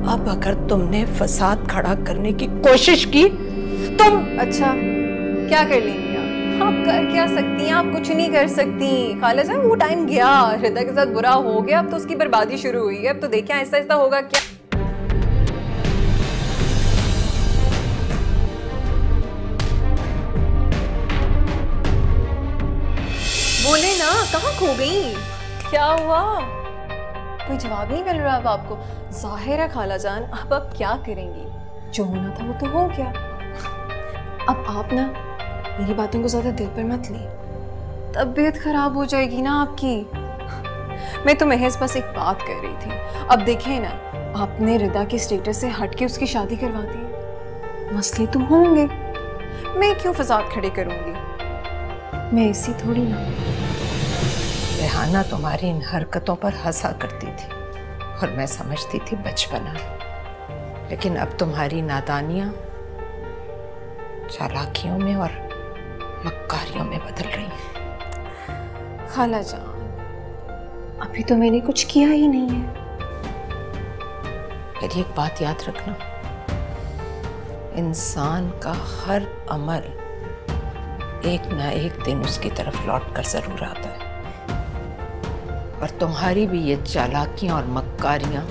अब अगर तुमने फसाद खड़ा करने की कोशिश की तुम। अच्छा क्या कर लेंगी आप कर क्या सकती हैं? आप कुछ नहीं कर सकती खाला जान, वो टाइम गया, रिदा के साथ बुरा हो गया, अब तो उसकी बर्बादी शुरू हुई है। अब तो देखिए आहिस्ता आहिस्ता होगा क्या। बोले ना, कहाँ खो गई? क्या हुआ? कोई जवाब नहीं मिल रहा अब आपको? जाहिर है खाला जान, अब आप क्या करेंगी? जो होना था वो तो हो गया। अब आप ना मेरी बातों को ज्यादा दिल पर मत ली, तबीयत खराब हो जाएगी ना आपकी। मैं तो महज बस एक बात कर रही थी। अब देखें ना, आपने रिदा के स्टेटस से हट के उसकी शादी करवा दी, मसले तो होंगे। मैं क्यों फसाद खड़े करूंगी? मैं ऐसी थोड़ी ना। रेहाना तुम्हारी इन हरकतों पर हंसा करती थी और मैं समझती थी बचपना, लेकिन अब तुम्हारी नादानियां चालाकियों में और मक्कारियों में बदल रही हैं। खाला जान, अभी तो मैंने कुछ किया ही नहीं है। मेरी एक बात याद रखना, इंसान का हर अमल एक ना एक दिन उसकी तरफ लौट कर जरूर आता है, और तुम्हारी भी ये चालाकियां और मक्कारियां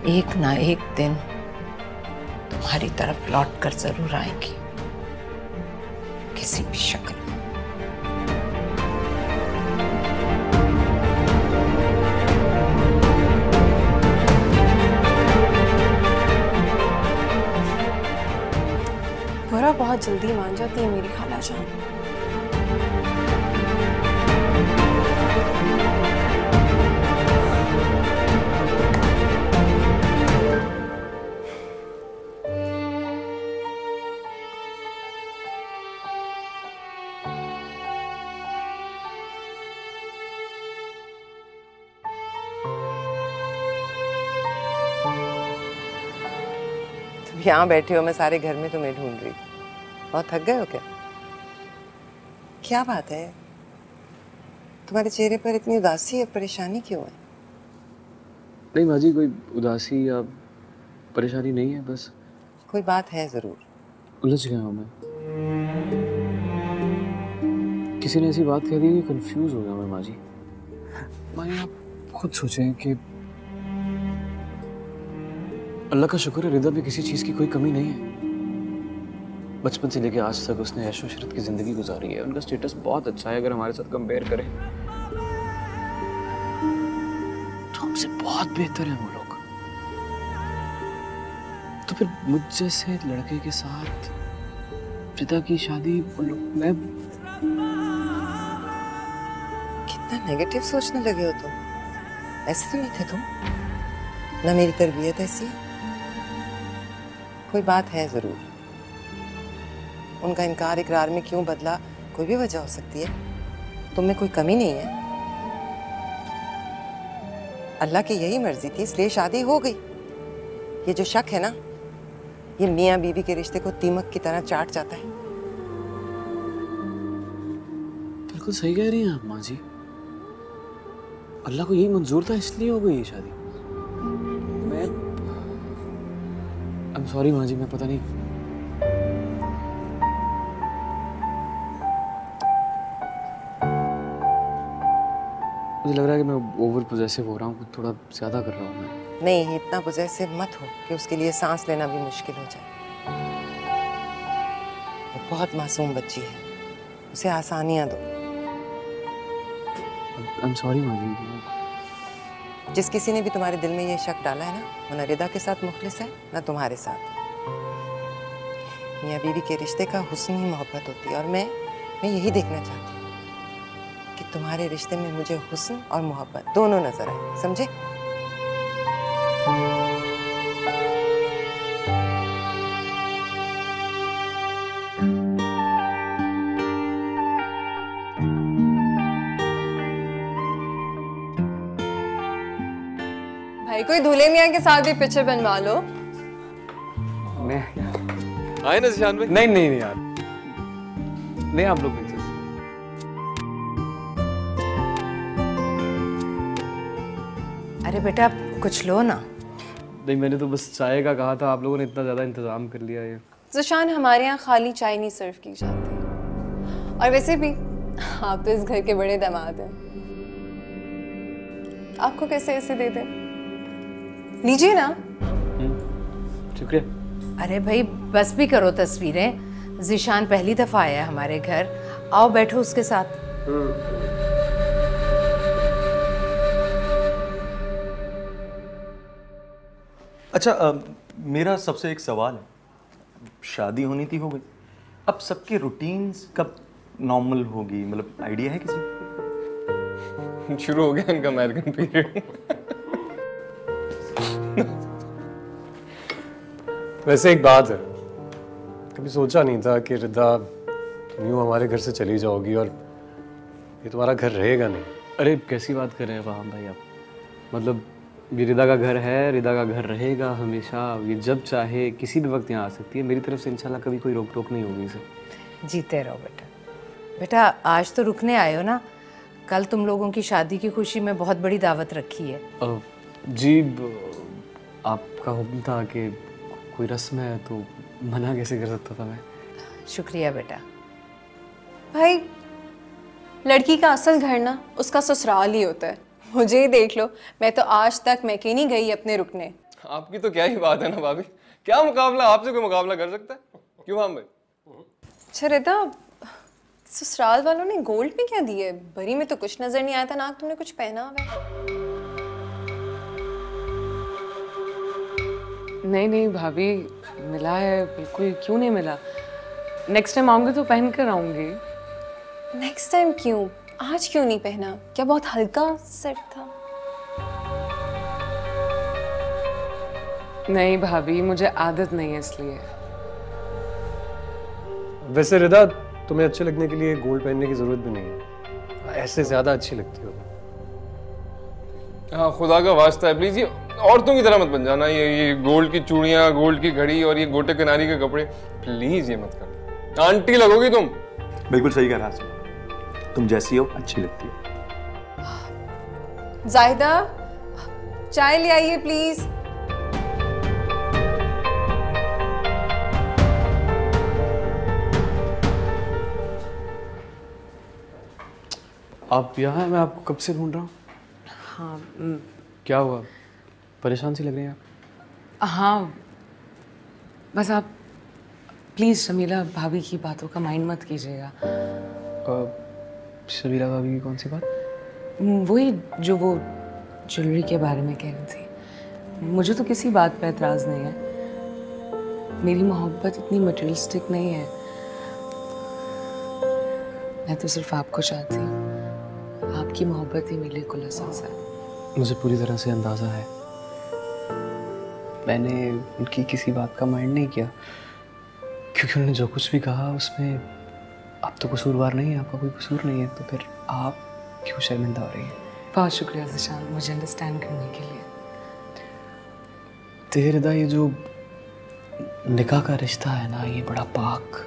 एक ना एक दिन तुम्हारी तरफ लौट कर जरूर आएंगी, किसी भी शक्ल में। बुरा बहुत जल्दी मान जाती है मेरी खाला जान। यहाँ बैठे हो, मैं सारे घर में तुम्हें ढूंढ रही। बहुत थक गए हो क्या? क्या बात है, तुम्हारे चेहरे पर इतनी उदासी है, परेशानी क्यों है? नहीं माँ जी, कोई उदासी या परेशानी नहीं है, बस कोई बात है जरूर। उलझ गया हूँ मैं। किसी ने ऐसी बात कह दी कि कंफ्यूज हो गया मैं माँ जी। माँ जी आप खुद सोचें कि अल्लाह का शुक्र है, रिदा भी किसी चीज़ की कोई कमी नहीं है। बचपन से लेके आज तक उसने ऐशो इशरत की जिंदगी गुजारी है। उनका स्टेटस बहुत अच्छा है, अगर हमारे साथ कंपेयर करें तो हमसे बहुत बेहतर है वो लोग। तो फिर मुझ जैसे लड़के के साथ रिदा की शादी, मैं कितना नेगेटिव सोचने लगे हो तुम। ऐसे तो नहीं थे तुम, ना मेरी तरबियत ऐसी है। कोई बात है जरूर। उनका इनकार इकरार में क्यों बदला, कोई भी वजह हो सकती है। तुम में कोई कमी नहीं है, अल्लाह की यही मर्जी थी इसलिए शादी हो गई। ये जो शक है ना, ये मियाँ बीवी के रिश्ते को दीमक की तरह चाट जाता है। बिल्कुल सही कह रही हैं आप माँ जी। अल्लाह को यही मंजूर था इसलिए हो गई ये शादी। I'm sorry माँ जी, मैं पता नहीं। मुझे लग रहा है कि मैं ओवर पोजेसिव हो रहा हूँ, थोड़ा ज्यादा कर रहा हूँ मैं। नहीं, इतना पोजेसिव मत हो कि उसके लिए सांस लेना भी मुश्किल हो जाए। वो बहुत मासूम बच्ची है, उसे आसानियां दो। I'm sorry माँ जी। जिस किसी ने भी तुम्हारे दिल में ये शक डाला है ना, वो ना रिदा के साथ मुखलिस है ना तुम्हारे साथ। मियाँ बीवी के रिश्ते का हुस्न ही मोहब्बत होती है, और मैं यही देखना चाहती हूँ कि तुम्हारे रिश्ते में मुझे हुस्न और मोहब्बत दोनों नजर आए, समझे? भाई कोई दूल्हे मियाँ के साथ भी पिक्चर बनवा लो। मैं आए ना जिशान भाई। नहीं नहीं नहीं यार, नहीं आप लोग पिक्चर्स। अरे बेटा कुछ लो ना। नहीं, मैंने तो बस चाय का कहा था, आप लोगों ने इतना ज़्यादा इंतज़ाम कर लिया ये। ज़ीशान, हमारे यहाँ खाली चाय नहीं सर्व की जाती, और वैसे भी आप तो इस घर के बड़े दामाद हैं, आपको कैसे ऐसे दे दें? लीजिए ना। शुक्रिया। अरे भाई बस भी करो तस्वीरें, ज़ीशान पहली दफ़ा आया है हमारे घर, आओ बैठो उसके साथ। अच्छा, मेरा सबसे एक सवाल है। शादी होनी थी, हो गई, अब सबके रूटीन्स कब नॉर्मल होगी, मतलब आइडिया है किसी को? शुरू हो गया इनका अमेरिकन पीरियड। वैसे एक बात है, कभी सोचा नहीं था कि रिदा तुम यूँ हमारे घर से चली जाओगी और ये तुम्हारा घर रहेगा नहीं। अरे कैसी बात कर रहे हैं फाहम भाई आप, मतलब ये रिदा का घर है, रिदा का घर रहेगा हमेशा, ये जब चाहे किसी भी वक्त यहाँ आ सकती है। मेरी तरफ से इंशाल्लाह कभी कोई रोक टोक नहीं होगी इसे। जीते रहो बेटा। बेटा आज तो रुकने आए हो ना, कल तुम लोगों की शादी की खुशी में बहुत बड़ी दावत रखी है। जी आपका हुक्म था कि कोई रस्म है तो मना कैसे कर सकता था मैं। शुक्रिया बेटा। भाई लड़की का असल घर ना उसका ससुराल ही होता है। मुझे ही देख लो, मैं तो आज तक मैके नहीं गई अपने रुकने। आपकी तो क्या ही बात है ना भाभी, क्या मुकाबला, आपसे कोई मुकाबला कर सकता है? क्यों हम भाई? अच्छा रिदा, ससुराल वालों ने गोल्ड में क्या दिए? बरी में तो कुछ नजर नहीं आया था, ना तुमने कुछ पहना हुआ है। नहीं नहीं भाभी, मिला है बिल्कुल, क्यों नहीं मिला। नेक्स्ट टाइम आऊंगी तो पहन कर आऊंगी। नेक्स्ट टाइम क्यों, आज क्यों नहीं पहना? क्या बहुत हल्का सेट था? नहीं भाभी, मुझे आदत नहीं है इसलिए। वैसे रिदा तुम्हें अच्छे लगने के लिए गोल्ड पहनने की जरूरत भी नहीं है, ऐसे ज्यादा अच्छी लगती हो। हाँ खुदा का वास्ता है, प्लीज ये औरतों की तरह मत बन जाना। ये गोल्ड की चूड़ियाँ, गोल्ड की घड़ी और ये गोटे किनारी के कपड़े, प्लीज ये मत करना। आंटी लगोगी तुम। बिल्कुल सही कह रहा है, तुम जैसी हो अच्छी लगती है। जाहिदा, चाय ले आइए प्लीज। आप यहाँ हैं? मैं आपको कब से ढूंढ रहा हूँ। हाँ क्या हुआ, परेशान सी लग रही हैं आप? हाँ, बस आप प्लीज़ शमीला भाभी की बातों का माइंड मत कीजिएगा। शमीला भाभी की कौन सी बात? वही जो वो ज्वेलरी के बारे में कह रही थी। मुझे तो किसी बात पे एतराज़ नहीं है, मेरी मोहब्बत इतनी मटेरियलिस्टिक नहीं है। मैं तो सिर्फ आपको चाहती हूँ, आपकी मोहब्बत ही मेरे लिए कुल असास है। मुझे पूरी तरह से अंदाज़ा है, मैंने उनकी किसी बात का माइंड नहीं किया, क्योंकि उन्होंने जो कुछ भी कहा उसमें आप तो कसूरवार नहीं है, आपका कोई कसूर नहीं है, तो फिर आप क्यों शर्मिंदा हो रही हैं? बहुत शुक्रिया ज़ीशान, मुझे अंडरस्टैंड करने के लिए। तेरे ये जो निकाह का रिश्ता है ना, ये बड़ा पाक,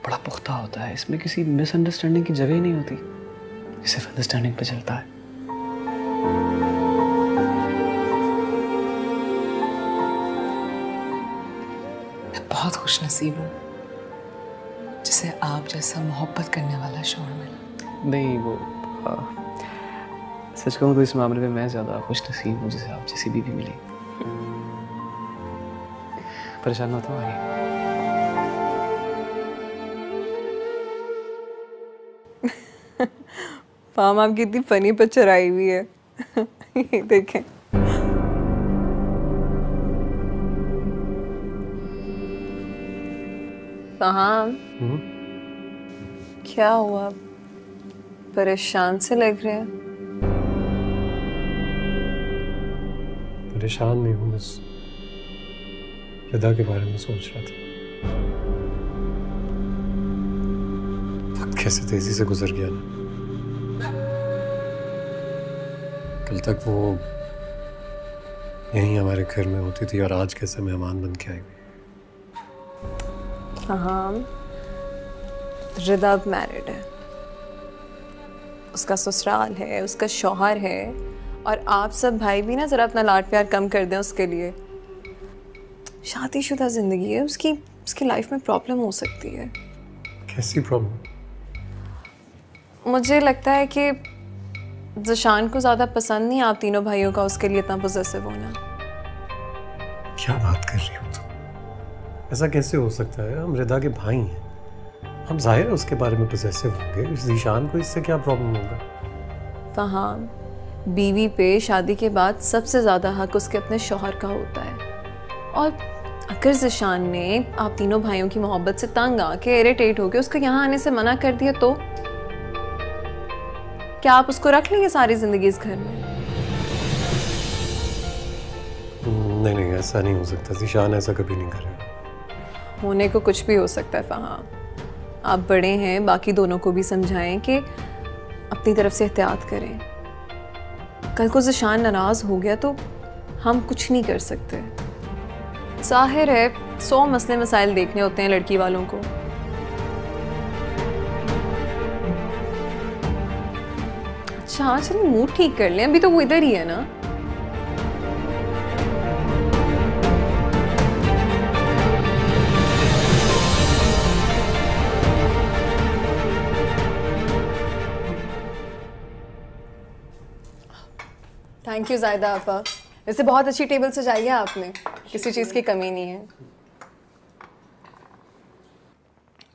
बड़ा पुख्ता होता है, इसमें किसी मिसअंडरस्टैंडिंग की जगह ही नहीं होती, ये सिर्फ अंडरस्टैंडिंग पे चलता है। मैं बहुत खुश नसीब हूँ जिसे आप जैसा मोहब्बत करने वाला शौहर मिला। नहीं वो सच कहूँ तो इस मामले में मैं ज़्यादा खुश नसीब हूँ जिसे आप जैसी बीवी मिली। परेशान मत हो, आइए। फाम आपकी इतनी फनी पिक्चर आई हुई है। ये देखें। फाम, क्या हुआ? परेशान से लग रहे हैं। परेशान नहीं हूँ, बस रिदा के बारे में सोच रहा था। वक्त कैसे तेजी से गुजर गया ना। कल तक वो यहीं हमारे घर में होती थी और आज कैसे मेहमान बन के आई हुई। हाँ, रिदा मैरिड है, उसका ससुराल है, उसका शौहर है, और आप सब भाई भी ना ज़रा अपना लाड प्यार कम कर दें उसके लिए। शादीशुदा ज़िंदगी है उसकी लाइफ में प्रॉब्लम हो सकती है। कैसी प्रॉब्लम? मुझे लगता है कि ज़िशान को ज़्यादा पसंद नहीं आप तीनों भाइयों का उसके लिए इतना पोजेसिव होना। क्या बात कर रही हो तुम? ऐसा कैसे हो सकता है? हम रिदा के भाई हैं, हम जाहिर है उसके बारे में पोजेसिव होंगे। ज़िशान को इससे क्या प्रॉब्लम होगा? फहाम, बीवी पे शादी के बाद सबसे ज़्यादा हक उसके अपने शौहर का होता है, और अगर ज़िशान ने आप तीनों भाइयों की मोहब्बत से तंग आके इरिटेट होके उसको यहाँ आने से मना कर दिया तो क्या आप उसको रख लेंगे सारी जिंदगी इस घर में? नहीं, ऐसा नहीं हो सकता। ज़िशान ऐसा कभी नहीं करेगा। होने को कुछ भी हो सकता है फहाम। आप बड़े हैं, बाकी दोनों को भी समझाएं कि अपनी तरफ से एहतियात करें। कल को ज़िशान नाराज़ हो गया तो हम कुछ नहीं कर सकते। जाहिर है 100 मसले मसाइल देखने होते हैं लड़की वालों को। अच्छा चलिए मूड ठीक कर लें, अभी तो वो इधर ही है ना। थैंक यू जायदा आपा, वैसे बहुत अच्छी टेबल सजाई है आपने, किसी चीज़ की कमी नहीं है।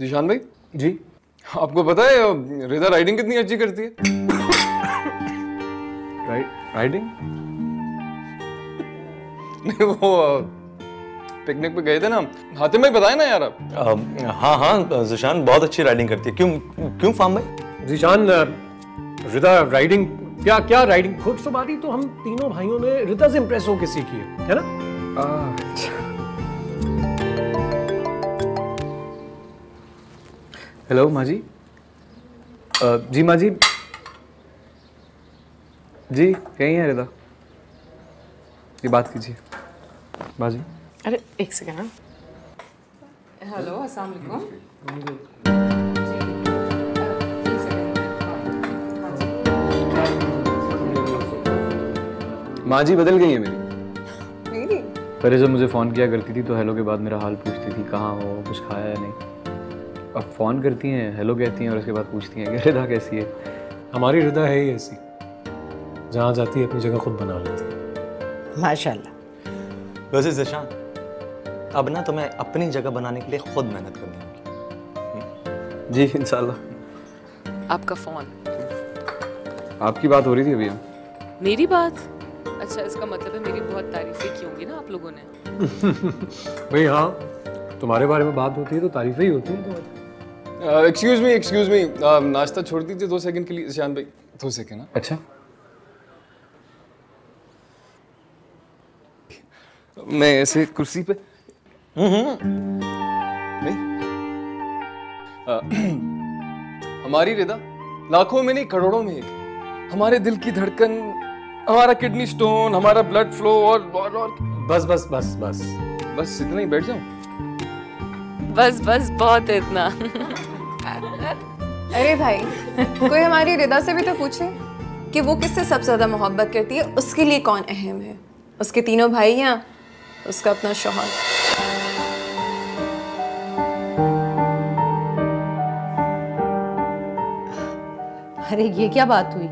ज़िशान भाई जी, आपको पता है रिदा राइडिंग कितनी अच्छी करती है? राइडिंग? नहीं वो पिकनिक पे गए थे ना, हातिम भाई बताए ना यार आप। हाँ ज़िशान बहुत अच्छी राइडिंग करती है। क्यों फाहम भाई? ज़िशान, रिदा राइडिंग क्या राइडिंग घुड़सवारी तो हम तीनों भाइयों ने रिदा से इम्प्रेस होकर सीखी है ना? हेलो माँ जी। जी माँ जी, जी यहीं है रिदा, ये बात कीजिए माँ जी। अरे एक सेकंड। हेलो, अस्सलाम वालेकुम। माँ जी बदल गई है मेरी। मेरी? पहले जब मुझे फ़ोन किया करती थी तो हेलो के बाद मेरा हाल पूछती थी कहाँ हो, कुछ खाया या नहीं। अब फ़ोन करती हैं, हेलो कहती हैं और उसके बाद पूछती हैं कि रिदा कैसी है। हमारी रिदा है ही ऐसी, जहाँ जाती है अपनी जगह खुद बना लेती है। माशाल्लाह। वैसे ज़िशान, अब ना तुम्हें अपनी जगह बनाने के लिए खुद मेहनत करनी होगी। जी इंशाल्लाह। आपका फ़ोन? आपकी बात हो रही थी अभी। हम मेरी बात? अच्छा, इसका मतलब है मेरी बहुत तारीफें की होंगी ना आप लोगों ने। भाई हाँ, तुम्हारे बारे में बात होती है तो तारीफें ही होती है। एक्सक्यूज मी, नाश्ता छोड़ दीजिए 2 सेकंड के लिए ज़िशान भाई। 2 सेकंड। अच्छा, मैं ऐसे कुर्सी पे नहीं। हमारी रिदा लाखों में नहीं करोड़ों में एक, हमारे दिल की धड़कन, हमारा किडनी स्टोन, हमारा ब्लड फ्लो और बस इतना ही बैठ जाऊं? बस बहुत है इतना। अरे भाई, कोई हमारी रिदा से भी तो पूछे कि वो किससे सबसे ज्यादा मोहब्बत करती है, उसके लिए कौन अहम है, उसके तीनों भाई या उसका अपना शौहर। अरे ये क्या बात हुई?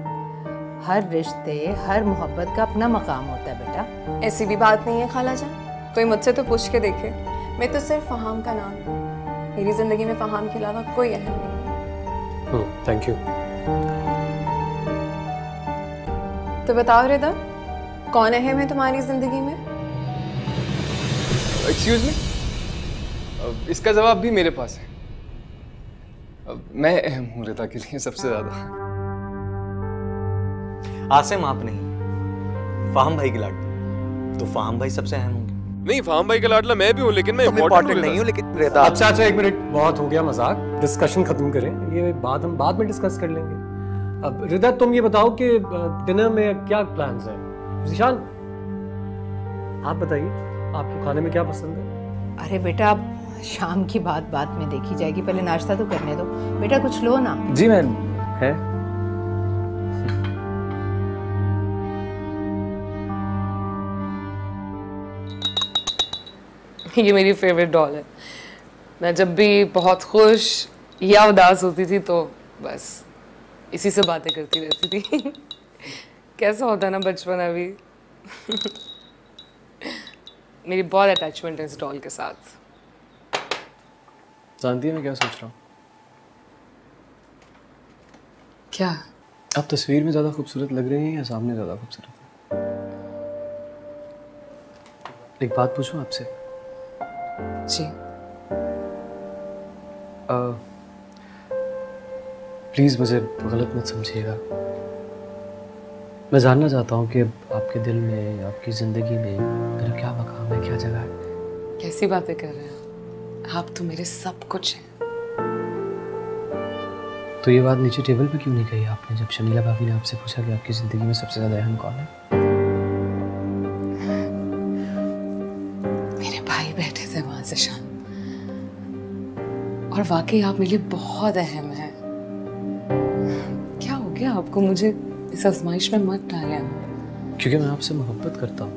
हर रिश्ते, हर मोहब्बत का अपना मकाम होता है बेटा। ऐसी भी बात नहीं है खाला जान, कोई मुझसे तो पूछ के देखे। मैं तो सिर्फ फहाम का नाम हूँ, मेरी जिंदगी में फहाम के अलावा कोई अहम नहीं है। Thank you. तो बताओ रिदा, कौन अहम है तुम्हारी जिंदगी में? एक्सक्यूज मी, इसका जवाब भी मेरे पास है। मैं अहम हूँ रिदा के लिए सबसे ज्यादा। आसिम आप नहीं, फाहम भाई की लाडली, तो फाहम भाई सबसे अहम होंगे। नहीं, फाहम भाई का लाडला मैं भी हूँ, लेकिन मैं इम्पोर्टेंट नहीं हूँ, लेकिन रिदा। अच्छा, एक मिनट, बहुत हो गया मजाक, डिस्कशन खत्म करें, ये बात हम बाद में डिस्कस कर लेंगे। अब रिदा तुम ये बताओ कि डिनर में क्या प्लान्स हैं? ज़िशान आप बताइए, आपको खाने में क्या पसंद है? अरे बेटा, अब शाम की बात बाद में देखी जाएगी, पहले नाश्ता तो करने दो। बेटा कुछ लो ना। जी मैम है। ये मेरी फेवरेट डॉल है। मैं जब भी बहुत खुश या उदास होती थी तो बस इसी से बातें करती रहती थी। कैसा होता ना बचपन अभी। मेरी बहुत अटैचमेंट है इस डॉल के साथ। जानती है मैं क्या सोच रहा हूँ? क्या? आप तस्वीर में ज़्यादा खूबसूरत लग रही हैं या सामने ज़्यादा खूबसूरत है? एक बात पूछूं आपसे? जी। प्लीज़ मुझे गलत मत समझिएगा। मैं जानना चाहता हूँ कि आपके दिल में, आपकी ज़िंदगी में मेरा क्या मकाम है, क्या जगह है? कैसी बातें कर रहे हैं आप? तो मेरे सब कुछ हैं। तो ये बात नीचे टेबल पे क्यों नहीं कही आपने जब शमीला भाभी ने आपसे पूछा कि आपकी ज़िंदगी में सबसे ज़्यादा अहम कौन है? मेरे भाई बैठे थे वहां से शाम, और वाकई आप मेरे लिए बहुत अहम हैं। क्या हो गया आपको? मुझे इस आजमाइश में मत डालें। क्योंकि मैं आपसे मोहब्बत करता हूँ,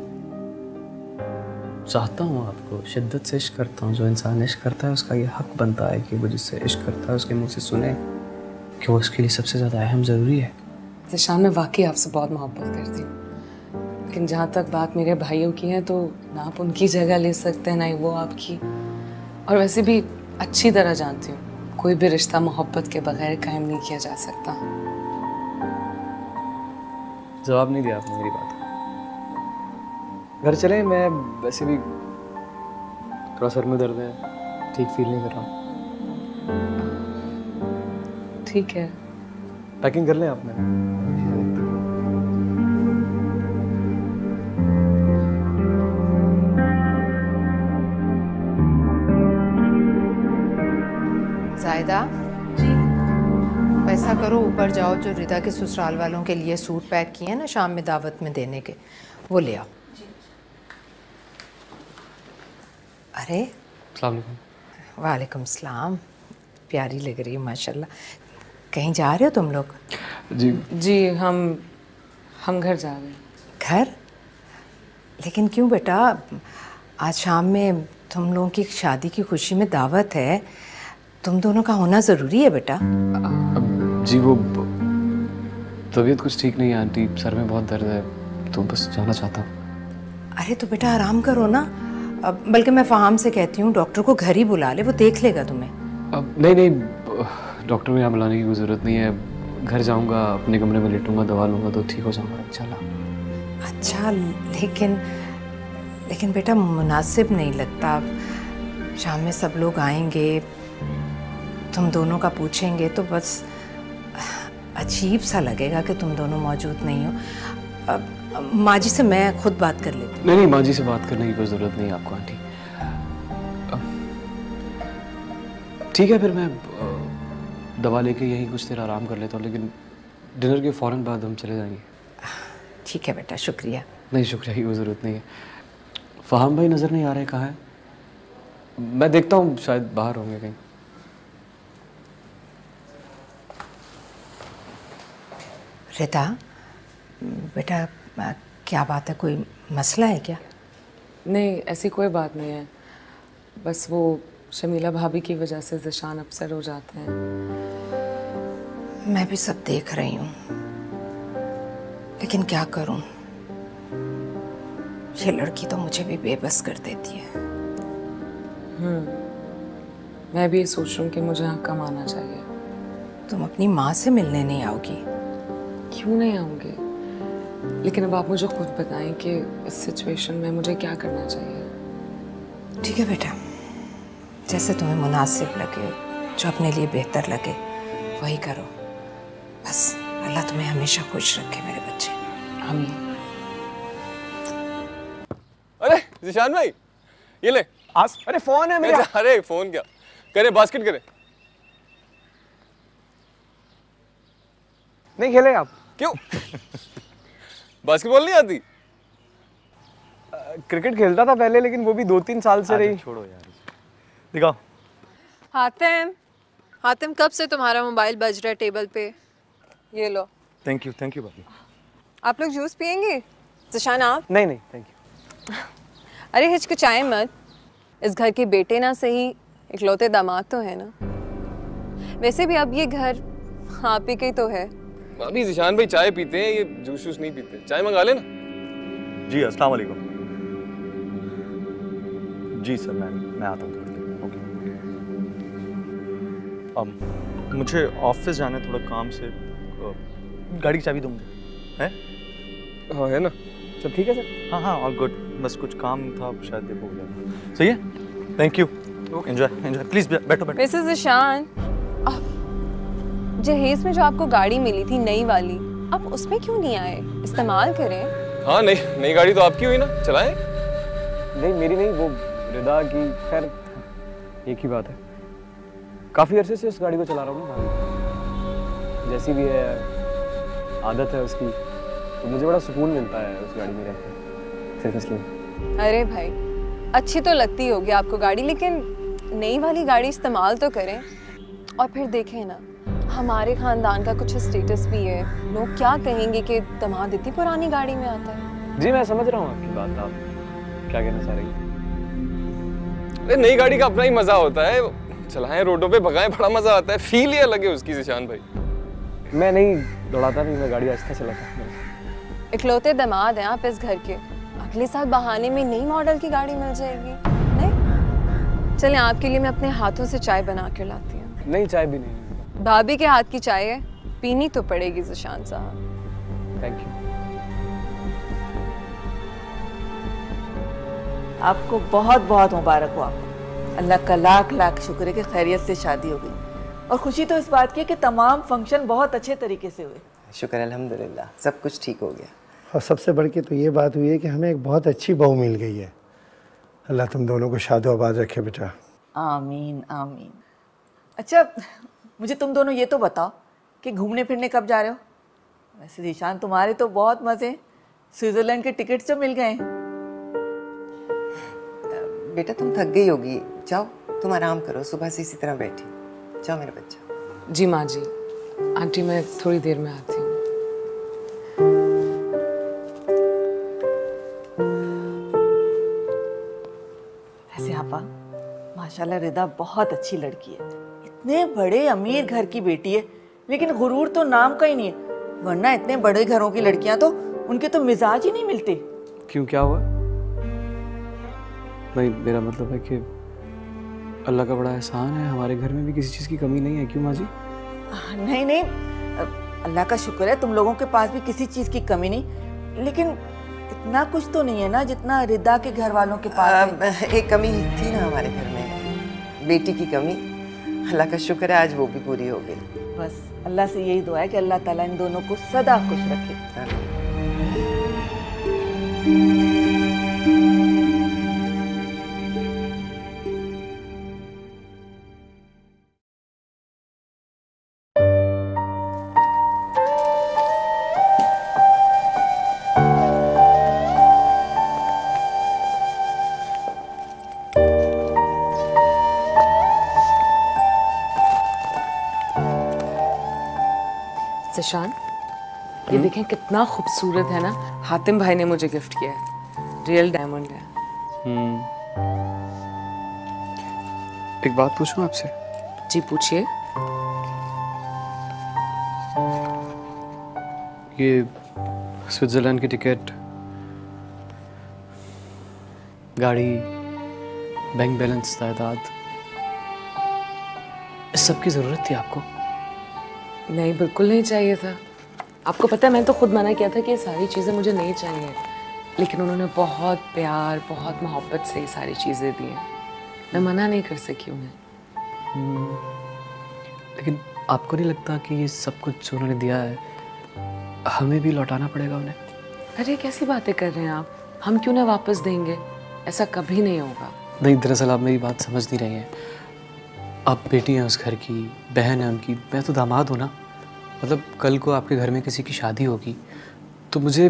चाहता हूँ आपको, शिद्दत से इश्क करता हूँ। जो इंसान इश्क करता है उसका ये हक बनता है कि वो जिससे इश्क करता है उसके मुंह से सुने कि वो उसके लिए सबसे ज़्यादा अहम ज़रूरी है। ज़ीशान, मैं वाकई आपसे बहुत मोहब्बत करती हूँ, लेकिन जहाँ तक बात मेरे भाइयों की है तो ना आप उनकी जगह ले सकते हैं ना ही वो आपकी। और वैसे भी अच्छी तरह जानती हूँ कोई भी रिश्ता मोहब्बत के बगैर कायम नहीं किया जा सकता। जवाब नहीं दिया आपने मेरी बात का। घर चलें? मैं वैसे भी थोड़ा सर में दर्द है, ठीक फील नहीं कर रहा हूँ। ठीक है। पैकिंग कर लें आपने? जायदा जी, ऐसा करो ऊपर जाओ, जो रिदा के ससुराल वालों के लिए सूट पैक किए हैं ना शाम में दावत में देने के, वो ले आओ। अरे अस्सलाम वालेकुम। वालेकुम सलाम। प्यारी लग रही है माशाल्लाह। कहीं जा रहे हो तुम लोग? जी हम घर जा रहे हैं। घर? लेकिन क्यों बेटा? आज शाम में तुम लोगों की शादी की खुशी में दावत है, तुम दोनों का होना ज़रूरी है बेटा। जी वो तबीयत कुछ ठीक नहीं है आंटी, सर में बहुत दर्द है, तो बस जाना चाहता हूँ। अरे तो बेटा आराम करो ना। बल्कि मैं फ़हाम से कहती हूँ डॉक्टर को घर ही बुला ले, वो देख लेगा तुम्हें। नहीं, डॉक्टर को यहाँ बुलाने की कोई ज़रूरत नहीं है। घर जाऊँगा, अपने कमरे में लेटूंगा, दवा लूँगा तो ठीक हो जाऊँगा इंशाल्लाह। अच्छा, लेकिन बेटा मुनासिब नहीं लगता। शाम में सब लोग आएंगे, तुम दोनों का पूछेंगे तो बस अजीब सा लगेगा कि तुम दोनों मौजूद नहीं हो। माँ जी से मैं खुद बात कर लेती हूँ। नहीं, माँ जी से बात करने की कोई ज़रूरत नहीं है आपको आंटी। ठीक है, फिर मैं दवा लेके यहीं कुछ देर आराम कर लेता हूँ, लेकिन डिनर के फ़ौरन बाद हम चले जाएंगे। ठीक है बेटा, शुक्रिया। नहीं, शुक्रिया की कोई ज़रूरत नहीं है। फ़हाम भाई नज़र नहीं आ रहे, कहाँ है? मैं देखता हूँ, शायद बाहर होंगे कहीं। रिदा बेटा, क्या बात है? कोई मसला है क्या? नहीं, ऐसी कोई बात नहीं है, बस वो शमीला भाभी की वजह से ज़ीशान अपसेट हो जाते हैं। मैं भी सब देख रही हूँ, लेकिन क्या करूँ? ये लड़की तो मुझे भी बेबस कर देती है। मैं भी ये सोच रही हूँ कि मुझे यहाँ कम आना चाहिए। तुम अपनी माँ से मिलने नहीं आओगी? क्यों नहीं आऊँगी, लेकिन अब आप मुझे खुद बताएं कि इस सिचुएशन में मुझे क्या करना चाहिए। ठीक है बेटा, जैसे तुम्हें मुनासिब लगे, जो अपने लिए बेहतर लगे वही करो। बस अल्लाह तुम्हें हमेशा खुश रखे मेरे बच्चे। आमीन। अरे ज़ीशान भाई, ये ले। अरे फोन है मेरा। अरे फोन क्या करे, बास्केट करे। नहीं खेले आप? क्यों? बास्केटबॉल नहीं आती? क्रिकेट खेलता था पहले, लेकिन वो भी 2-3 साल से रही। छोड़ो यार, दिखाओ। हातिम कब से तुम्हारा मोबाइल बज रहा है टेबल पे? ये लो। थैंक यू भाभी। आप लोग जूस पियेंगे? ज़ीशान आप? नहीं थैंक यू। अरे हिचकिचाएं मत, इस घर के बेटे ना सही, इकलौते दामाद तो है ना। वैसे भी अब ये घर आप ही के तो है। अभी ज़िशान भाई चाय पीते हैं, ये जूस वूस नहीं पीते। चाय मंगा लेना। जी अस्सलाम वालेकुम। जी सर, मैं आता हूँ थोड़ी देर। ओके। मुझे ऑफिस जाना है थोड़ा काम से। गाड़ी की चाबी दूँगा है? हाँ है ना। सब ठीक है सर? हाँ हाँ ऑल गुड, बस कुछ काम था शायद देखो हो जाए। सही है, थैंक यू। एंजॉय प्लीज, बैठो बैठो। मिसेस ज़िशान, जहेज में जो आपको गाड़ी मिली थी नई वाली, आप उसमें क्यों नहीं आए? इस्तेमाल करें। हाँ नई गाड़ी तो आपकी हुई ना, चलाएं। नहीं मेरी नहीं, वो रिदा की। खैर एक ही बात है, काफ़ी अरसे से उस गाड़ी को चला रहा हूँ ना। जैसी भी है आदत है उसकी, तो मुझे बड़ा सुकून मिलता है उस गाड़ी में रहकर, सिर्फ इसलिए। अरे भाई अच्छी तो लगती होगी आपको गाड़ी, लेकिन नई वाली गाड़ी इस्तेमाल तो करें। और फिर देखें ना, हमारे खानदान का कुछ स्टेटस भी है। लोग क्या कहेंगे कि दामाद इतनी पुरानी गाड़ी में आता है। जी मैं समझ रहा हूँ आपकी बात, आप क्या कहना चाह रही हैं। नई गाड़ी का अपना ही मजा होता है, चलाएं रोडों पे, भगाएं, बड़ा मजा आता है। फील ही अलग है उसकी ज़िशान भाई। मैं नहीं दौड़ाता, नहीं, मैं गाड़ी आहिस्ता चलाता। इकलौते दामाद हैं आप इस घर के, अगले साल बहाने में नई मॉडल की गाड़ी मिल जाएगी। नहीं चलें, आपके लिए मैं अपने हाथों से चाय बना कर लाती हूँ। नहीं चाय भी नहीं। भाभी के हाथ की चाय है, पीनी तो पड़ेगी ज़िशान साहब। Thank you. आपको बहुत बहुत मुबारक हो। आपको अल्लाह का लाख लाख शुक्र है कि खैरियत से शादी हो गई। और खुशी तो इस बात की कि तमाम फंक्शन बहुत अच्छे तरीके से हुए। शुक्र अल्हम्दुलिल्लाह, सब कुछ ठीक हो गया। और सबसे बढ़ के तो ये बात हुई है कि हमें एक बहुत अच्छी बहू मिल गई है। अल्लाह तुम दोनों को शादो आबाद रखे बेटा। आमीन आमीन। अच्छा मुझे तुम दोनों ये तो बताओ कि घूमने फिरने कब जा रहे हो? वैसे ज़िशान तुम्हारे तो बहुत मज़े, स्विट्ज़रलैंड के टिकट्स तो मिल गए। बेटा तुम थक गई होगी, जाओ तुम आराम करो, सुबह से इसी तरह बैठी। जाओ मेरा बच्चा। जी माँ जी। आंटी मैं थोड़ी देर में आती हूँ। ऐसे आपा माशाल्लाह रिदा बहुत अच्छी लड़की है, इतने बड़े अमीर घर की बेटी है, लेकिन गुरूर तो नाम का ही नहीं है। वरना इतने बड़े घरों की लड़कियां तो उनके तो मिजाज ही नहीं मिलते। क्यों, क्या हुआ? नहीं मेरा मतलब है कि अल्लाह का बड़ा एहसान है, हमारे घर में भी किसी चीज़ की कमी नहीं है। क्यों माँ जी? नहीं नहीं, अल्लाह का शुक्र है तुम लोगों के पास भी किसी चीज़ की कमी नहीं, लेकिन इतना कुछ तो नहीं है ना जितना रिदा के घर वालों के पास है। एक कमी थी ना हमारे घर में, बेटी की कमी। अल्लाह का शुक्र है आज वो भी पूरी हो गई। बस अल्लाह से यही दुआ है कि अल्लाह ताला इन दोनों को सदा खुश रखे। ज़िशान, ये देखें कितना खूबसूरत है ना। हातिम भाई ने मुझे गिफ्ट किया है, रियल डायमंड है। एक बात पूछूं आपसे? जी पूछिए। ये स्विट्जरलैंड की टिकट, गाड़ी, बैंक बैलेंस, जायदाद, इस सब की ज़रूरत थी आपको? नहीं बिल्कुल नहीं चाहिए था। आपको पता है मैंने तो खुद मना किया था कि ये सारी चीज़ें मुझे नहीं चाहिए, लेकिन उन्होंने बहुत प्यार बहुत मोहब्बत से ये सारी चीज़ें दी हैं। मैं मना नहीं कर सकी उन्हें। लेकिन आपको नहीं लगता कि ये सब कुछ जो उन्होंने दिया है हमें भी लौटाना पड़ेगा उन्हें? अरे कैसी बातें कर रहे हैं आप, हम क्यों ना वापस देंगे? ऐसा कभी नहीं होगा। नहीं दरअसल आप मेरी बात समझ नहीं रही हैं। आप बेटी हैं उस घर की, बहन है उनकी, मैं तो दामाद हूँ ना। मतलब कल को आपके घर में किसी की शादी होगी तो मुझे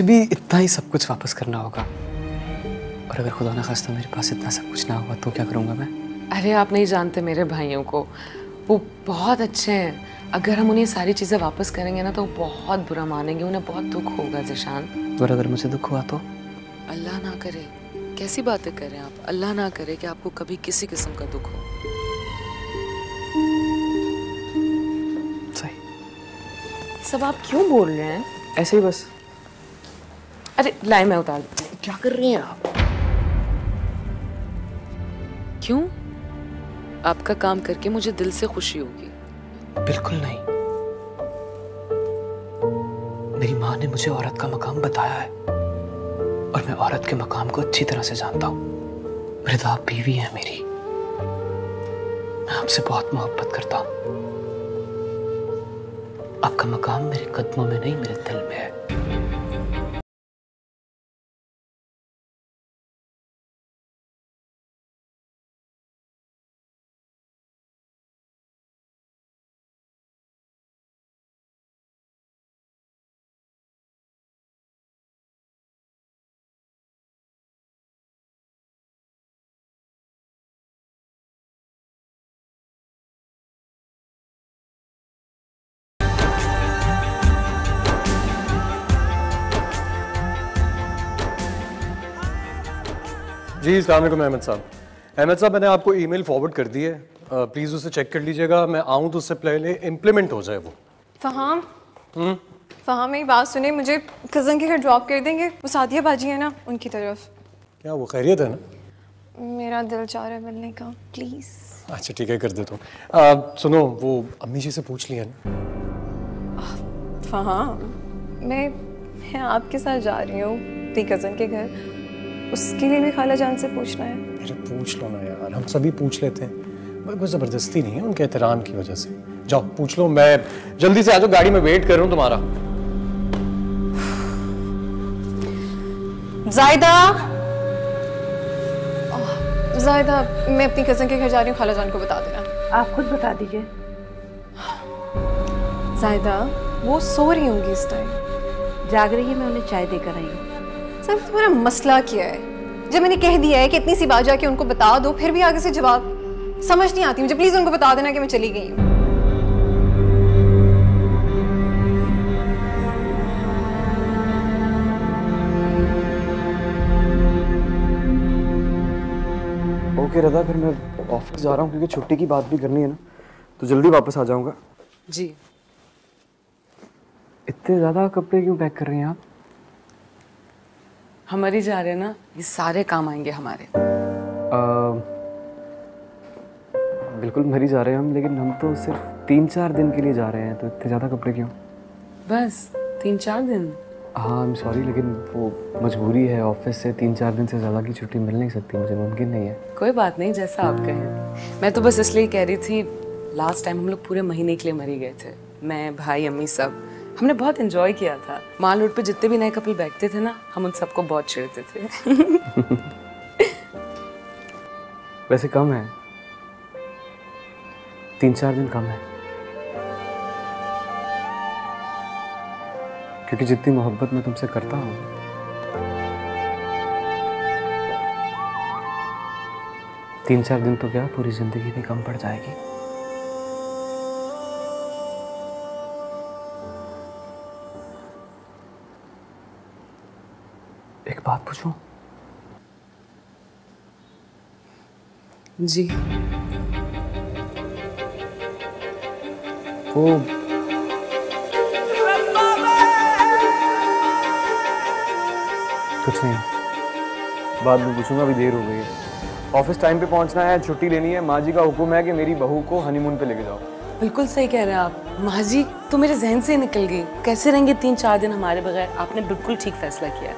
भी इतना ही सब कुछ वापस करना होगा। और अगर खुदा ना खास्ता मेरे पास इतना सब कुछ ना हुआ तो क्या करूँगा मैं? अरे आप नहीं जानते मेरे भाइयों को, वो बहुत अच्छे हैं। अगर हम उन्हें सारी चीज़ें वापस करेंगे ना तो वो बहुत बुरा मानेंगे, उन्हें बहुत दुख होगा ज़िशान। और अगर मुझे दुख हुआ तो? अल्लाह ना करे। कैसी बातें कर रहे हैं आप? अल्लाह ना करे कि आपको कभी किसी किस्म का दुख हो। सही। सब आप क्यों बोल रहे हैं? ऐसे ही बस। अरे लाए मैं उतार दूँ। क्या कर रही हैं आप? क्यों? आपका काम करके मुझे दिल से खुशी होगी। बिल्कुल नहीं। मेरी माँ ने मुझे औरत का मकाम बताया है और मैं औरत के मकाम को अच्छी तरह से जानता हूँ। रिदा बीवी है मेरी। मैं आपसे बहुत मोहब्बत करता हूँ। आपका मकाम मेरे कदमों में नहीं, मेरे दिल में है। जी अस्सलाम वालेकुम अहमद साहब। अहमद साहब मैंने आपको ईमेल फॉरवर्ड कर दी है, प्लीज़ उसे चेक कर लीजिएगा। मैं आऊँ तो उससे पहले इम्प्लीमेंट हो जाए वो। फहाम फहाम मेरी बात सुने, मुझे कज़न के घर ड्रॉप कर देंगे? वो सादिया बाजी है ना, उनकी तरफ। क्या वो खैरियत है ना? मेरा दिल चाह रहा है मिलने का, प्लीज़। अच्छा ठीक है, कर देता हूँ। सुनो, वो अम्मी जी से पूछ लिया ना? फहाम मैं आपके साथ जा रही हूँ अपनी कज़न के घर, उसके लिए भी खाला जान से पूछना है। अरे पूछ लो ना यार, हम सभी पूछ लेते हैं, कोई ज़बरदस्ती नहीं है, उनके एहतराम की वजह से। जाओ पूछ लो, मैं जल्दी से आ जाओ, गाड़ी में वेट कर रहा हूँ तुम्हारा। जायदा जायदा, मैं अपनी कज़न के घर जा रही हूँ, खाला जान को बता देना। आप खुद बता दीजिए। जायदा वो सो रही होंगी इस टाइम। जाग रही है, मैं उन्हें चाय देकर आई हूँ। सर तुम्हारा मसला क्या है? जब मैंने कह दिया है कि इतनी सी बात जाके उनको बता दो, फिर भी आगे से जवाब समझ नहीं आती मुझे। प्लीज उनको बता देना कि मैं चली गई हूँ। ओके रदा, फिर मैं ऑफिस जा रहा हूँ क्योंकि छुट्टी की बात भी करनी है ना, तो जल्दी वापस आ जाऊँगा। जी। इतने ज़्यादा कपड़े क्यों पैक कर रही हैं आप? हमारी जा रहे हैं ना, ये सारे काम आएंगे हमारे। बिल्कुल मरी जा रहे हैं हम, लेकिन हम तो सिर्फ 3-4 दिन के लिए जा रहे हैं, तो इतने ज़्यादा कपड़े क्यों? बस 3-4 दिन? हाँ आई एम सॉरी, लेकिन वो मजबूरी है, ऑफिस से 3-4 दिन से ज़्यादा की छुट्टी मिल नहीं सकती, मुझे मुमकिन नहीं है। कोई बात नहीं, जैसा आप कहें। मैं तो बस इसलिए कह रही थी, लास्ट टाइम हम लोग पूरे महीने के लिए मरी गए थे, मैं, भाई, अम्मी, सब। हमने बहुत एंजॉय किया था। माल रोड पे जितने भी नए कपल बैठते थे ना, हम उन सबको बहुत चिढ़ते थे। वैसे कम है, 3-4 दिन कम है, क्योंकि जितनी मोहब्बत मैं तुमसे करता हूँ, तीन चार दिन तो क्या, पूरी जिंदगी भी कम पड़ जाएगी। एक बात पूछूं? जी। वो कुछ नहीं, बाद में पूछूंगा, अभी देर हो गई है। ऑफिस टाइम पे पहुंचना है, छुट्टी लेनी है। माँ जी का हुक्म है कि मेरी बहू को हनीमून पे लेके जाओ। बिल्कुल सही कह रहे हैं आप। माँ जी तो मेरे जहन से निकल गई। कैसे रहेंगे 3-4 दिन हमारे बगैर? आपने बिल्कुल ठीक फैसला किया।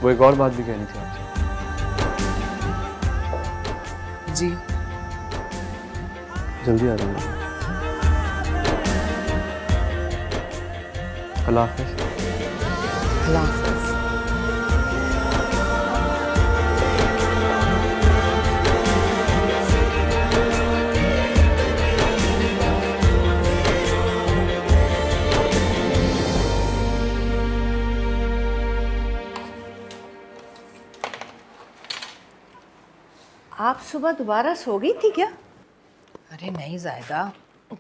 वो एक और बात भी कहनी थी आपसे। जी। जल्दी आ जाऊंगा। अल्लाह हाफ़िज़। अल्लाह हाफ़िज़। आप सुबह दोबारा सो गई थी क्या? अरे नहीं जायदा,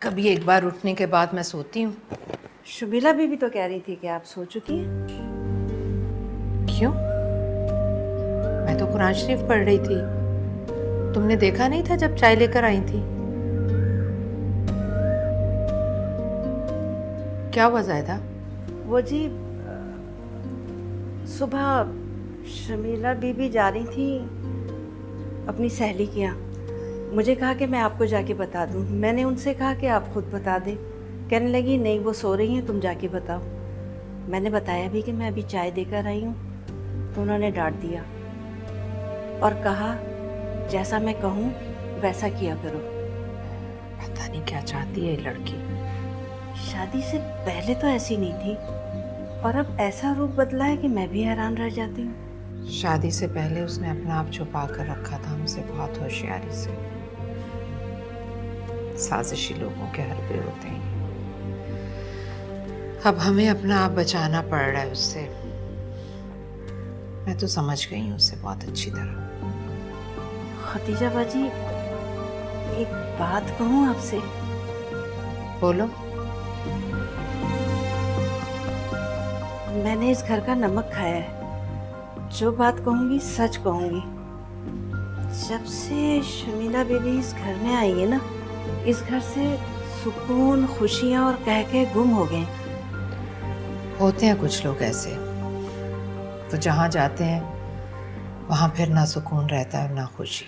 कभी एक बार उठने के बाद मैं सोती हूँ। शुबिला बीबी तो कह रही थी कि आप सो चुकी हैं। क्यों? मैं तो कुरान शरीफ पढ़ रही थी, तुमने देखा नहीं था जब चाय लेकर आई थी? क्या हुआ ज़ायदा? वो जी सुबह शमीला बीबी जा रही थी अपनी सहेली के यहाँ। मुझे कहा कि मैं आपको जाके बता दूँ। मैंने उनसे कहा कि आप खुद बता दें। कहने लगी नहीं वो सो रही हैं, तुम जाके बताओ। मैंने बताया भी कि मैं अभी चाय देकर आई हूँ, तो उन्होंने डांट दिया और कहा जैसा मैं कहूँ वैसा किया करो। पता नहीं क्या चाहती है ये लड़की। शादी से पहले तो ऐसी नहीं थी और अब ऐसा रूप बदला है कि मैं भी हैरान रह जाती हूँ। शादी से पहले उसने अपना आप छुपा कर रखा था हमसे बहुत होशियारी से। साजिशी लोगों के हरबे होते हैं। अब हमें अपना आप बचाना पड़ रहा है उससे। मैं तो समझ गई हूँ उससे बहुत अच्छी तरह। खतीजा बाजी, एक बात कहूँ आपसे? बोलो। मैंने इस घर का नमक खाया है। जो बात कहूँगी सच कहूँगी। जब से शमीला बेबी इस घर में आई है ना, इस घर से सुकून, खुशियाँ और कह के गुम हो गए। होते हैं कुछ लोग ऐसे, तो जहाँ जाते हैं वहाँ फिर ना सुकून रहता है और ना खुशी।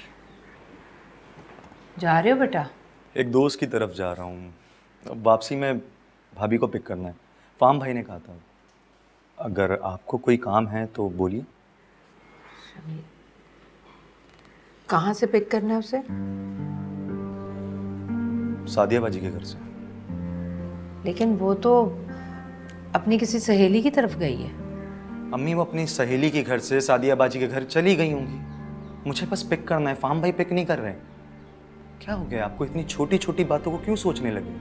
जा रहे हो बेटा? एक दोस्त की तरफ जा रहा हूँ। वापसी में भाभी को पिक करना है। फार्म भाई ने कहा था अगर आपको कोई काम है तो बोलिए। कहाँ से पिक करना है उसे? सादिया बाजी के घर से। लेकिन वो तो अपनी किसी सहेली की तरफ गई है। अम्मी वो अपनी सहेली के घर से सादिया बाजी के घर चली गई होंगी। मुझे बस पिक करना है, फार्म भाई पिक नहीं कर रहे। क्या हो गया आपको? इतनी छोटी छोटी बातों को क्यों सोचने लगे?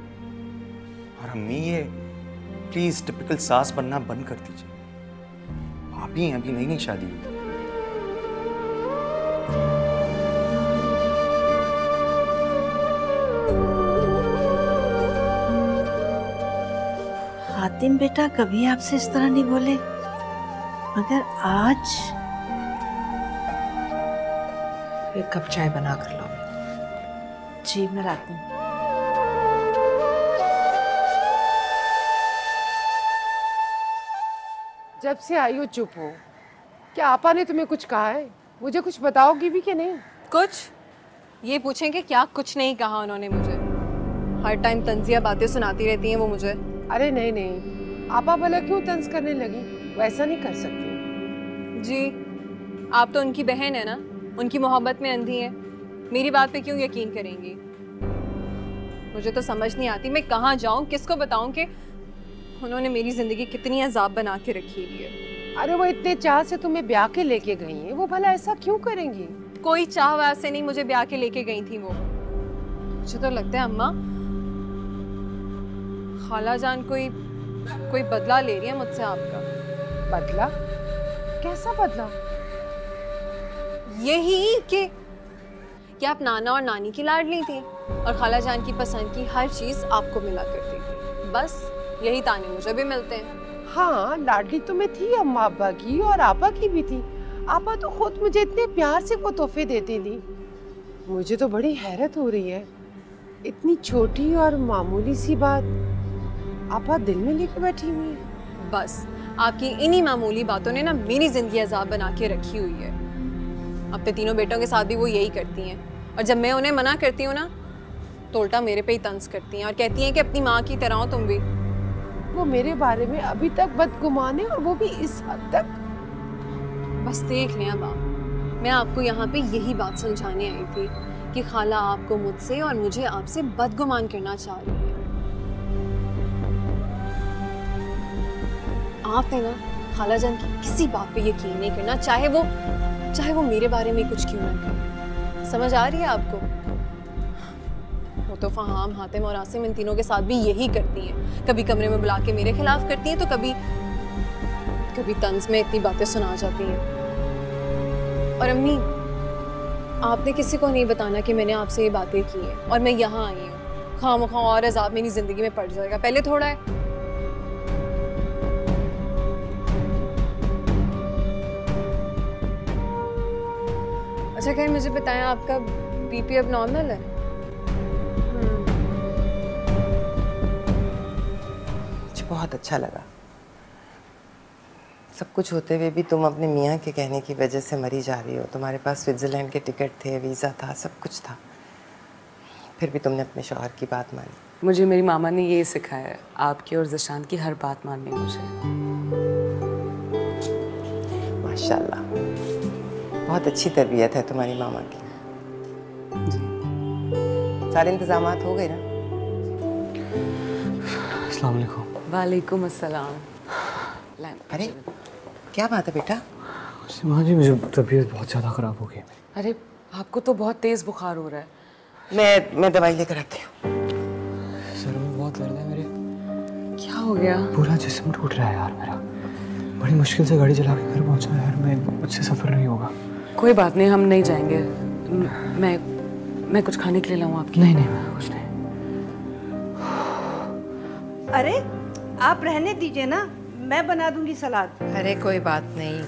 और अम्मी ये प्लीज टिपिकल सास बनना बंद कर दीजिए। भाभी हैं, अभी नई नई शादी हुई। हातिम बेटा कभी आपसे इस तरह नहीं बोले, मगर आज एक कप चाय बना कर लो। जी मैं लाती हूँ। जब से आई हो चुप हो। क्या आपा ने तुम्हें कुछ कहा है? मुझे कुछ बताओगी भी कि नहीं? कुछ ये पूछेंगे क्या? कुछ नहीं कहा उन्होंने मुझे। हर टाइम तंजिया बातें सुनाती रहती हैं वो मुझे। अरे नहीं नहीं, आपा भला क्यों तंज करने लगी? वैसा नहीं कर सकती। जी आप तो उनकी बहन है ना, उनकी मोहब्बत में अंधी है। मेरी बात पे क्यों यकीन करेंगी? मुझे तो समझ नहीं आती मैं कहाँ जाऊँ, किसको बताऊँ कि उन्होंने मेरी जिंदगी कितनी अजाब बना के रखी हुई है। अरे वो इतने चाह से तुम्हें ब्याह के लेके गई हैं, वो भला ऐसा क्यों करेंगी? कोई चाह वैसे नहीं मुझे ब्याह के लेके गई थी वो। मुझे तो लगता है अम्मा खाला जान कोई बदला ले रही है मुझसे आपका। बदला? कैसा बदला? यही कि आप नाना और नानी की लाडली थी और खाला जान की पसंद की हर चीज आपको मिला करती थी। बस यही ताने मुझे भी मिलते हैं। हाँ लाडली तो मैं थी अम्मा अब्बा की, और आपा की भी थी। आपा तो खुद मुझे इतने प्यार से वो तोहफे देती थी। मुझे तो बड़ी हैरत हो रही है, इतनी छोटी और मामूली सी बात आपा दिल में लेके बैठी हुई है। बस आपकी इन्हीं मामूली बातों ने ना मेरी जिंदगी अजाब बना के रखी हुई है। अपने तीनों बेटों के साथ भी वो यही करती हैं, और जब मैं उन्हें मना करती हूँ ना तो उल्टा मेरे पे ही तंज करती हैं और कहती हैं कि अपनी माँ की तरह हो तुम भी। वो मेरे बारे में अभी तक बदगुमान है, और वो भी इस हद तक। बस देख लें अब आप, मैं आपको यहाँ पे यही बात समझाने आई थी कि खाला आपको मुझसे और मुझे आपसे बदगुमान करना चाह रही है। आपने ना खाला जान की किसी बात पे यकीन नहीं करना, चाहे वो मेरे बारे में कुछ क्यों ना करे। समझ आ रही है आपको? वो तो फहाम, हातिम और आसिम इन तीनों के साथ भी यही करती हैं। कभी कमरे में बुला के मेरे खिलाफ करती हैं, तो कभी तंज में इतनी बातें सुना जाती हैं। और अम्मी आपने किसी को नहीं बताना कि मैंने आपसे ये बातें की हैं और मैं यहाँ आई हूँ। खामखा और अजाब मेरी जिंदगी में पड़ जाएगा। पहले थोड़ा है अच्छा खैर मुझे बताएं, आपका बीपी अब नॉर्मल है? मुझे बहुत अच्छा लगा। सब कुछ होते हुए भी तुम अपने मियाँ के कहने की वजह से मरी जा रही हो। तुम्हारे पास स्विट्ज़रलैंड के टिकट थे, वीज़ा था, सब कुछ था, फिर भी तुमने अपने शौहर की बात मानी। मुझे मेरी मामा ने ये सिखाया है, आपकी और ज़िशान की हर बात माननी मुझे। माशाल्लाह, बहुत अच्छी तरबियत है तुम्हारी मामा की। सारे इंतजामात हो गए ना? अस्सलाम वालेकुम। वालेकुम अस्सलाम। अरे क्या बात है बेटा? माँ जी मुझे तबीयत बहुत ज़्यादा ख़राब हो गई। अरे आपको तो बहुत तेज़ बुखार हो रहा है। मैं दवाई लेकर आती हूँ। सर में बहुत दर्द है मेरे। क्या हो गया? पूरा जिस्म टूट रहा है यार मेरा। बड़ी मुश्किल से गाड़ी चला के घर पहुँचा यार। मुझसे सफ़र नहीं होगा। कोई बात नहीं, हम नहीं जाएंगे। मैं कुछ खाने के लिए लाऊं आपके? नहीं मैं कुछ नहीं। अरे आप रहने दीजिए ना, मैं बना दूंगी सलाद। अरे कोई बात नहीं,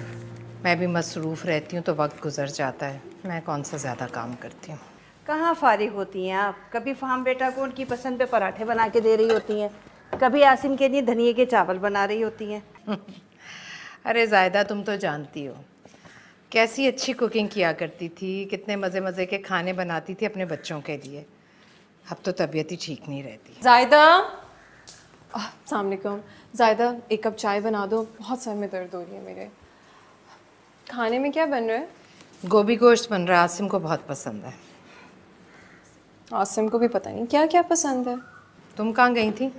मैं भी मसरूफ़ रहती हूँ तो वक्त गुजर जाता है। मैं कौन सा ज़्यादा काम करती हूँ। कहाँ फारिग होती हैं आप? कभी फाहम बेटा को उनकी पसंद पे पराठे बना के दे रही होती हैं, कभी आसिम के लिए धनिए के चावल बना रही होती हैं। अरे ज़ायदा तुम तो जानती हो कैसी अच्छी कुकिंग किया करती थी, कितने मज़े मज़े के खाने बनाती थी अपने बच्चों के लिए। अब तो तबीयत ही ठीक नहीं रहती। ज़ायदा, अस्सलाम वालेकुम। ज़ायदा एक कप चाय बना दो, बहुत सर में दर्द हो रही है मेरे। खाने में क्या बन रहा है? गोभी गोश्त बन रहा है, आसिम को बहुत पसंद है। आसिम को भी पता नहीं क्या क्या पसंद है। तुम कहाँ गई थी?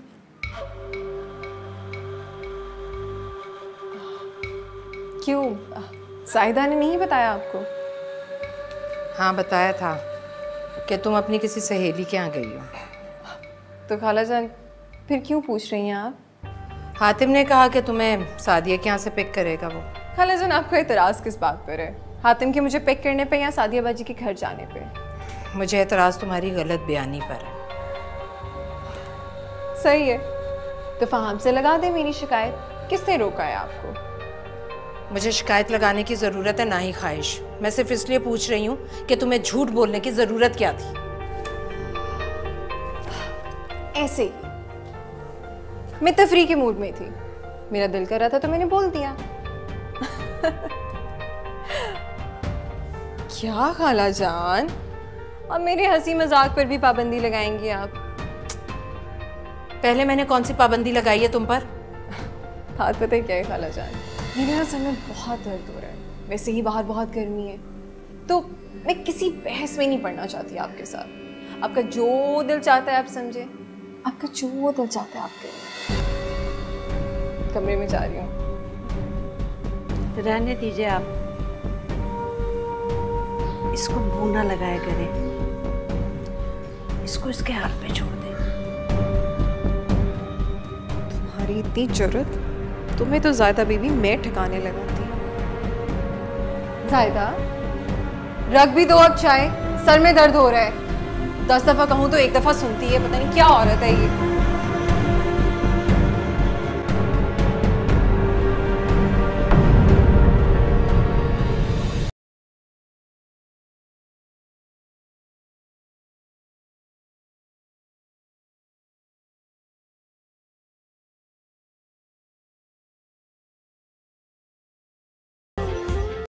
क्यों, ज़ायदा ने नहीं बताया आपको? हाँ बताया था कि तुम अपनी किसी सहेली के यहाँ गई हो। तो खाला जान फिर क्यों पूछ रही हैं आप? हातिम ने कहा कि तुम्हें सादिया के यहाँ से पिक करेगा वो। खाला जान आपका एतराज़ किस बात पर है? हातिम के मुझे पिक करने पे या सादिया बाजी के घर जाने पे? मुझे एतराज़ तुम्हारी गलत बयानी पर है। सही है, तो फाहम से लगा दे मेरी शिकायत। किसने रोका है आपको? मुझे शिकायत लगाने की ज़रूरत है ना ही ख्वाहिश। मैं सिर्फ इसलिए पूछ रही हूँ कि तुम्हें झूठ बोलने की ज़रूरत क्या थी? ऐसे ही मैं तफरी के मूड में थी, मेरा दिल कर रहा था तो मैंने बोल दिया। क्या खाला जान, अब मेरे हंसी मजाक पर भी पाबंदी लगाएंगी आप? पहले मैंने कौन सी पाबंदी लगाई है तुम पर? बात पता है क्या है खाला जान, मेरे यहाँ सर में बहुत दर्द हो रहा है, वैसे ही बाहर बहुत गर्मी है, तो मैं किसी बहस में नहीं पड़ना चाहती आपके साथ। आपका जो दिल चाहता है आप समझे, आपका जो दिल चाहता है आप करें। कमरे में जा रही हूँ। रहने दीजिए आप, इसको मुंह ना लगाया करें, इसको इसके हाथ पे छोड़ दें। तुम्हारी इतनी जरूरत, तुम्हें तो ज़ायदा बीवी मैं ठिकाने लगाती। ज़ायदा रख भी दो अब चाय, सर में दर्द हो रहा है। 10 दफ़ा कहूँ तो एक दफ़ा सुनती है, पता नहीं क्या औरत है ये।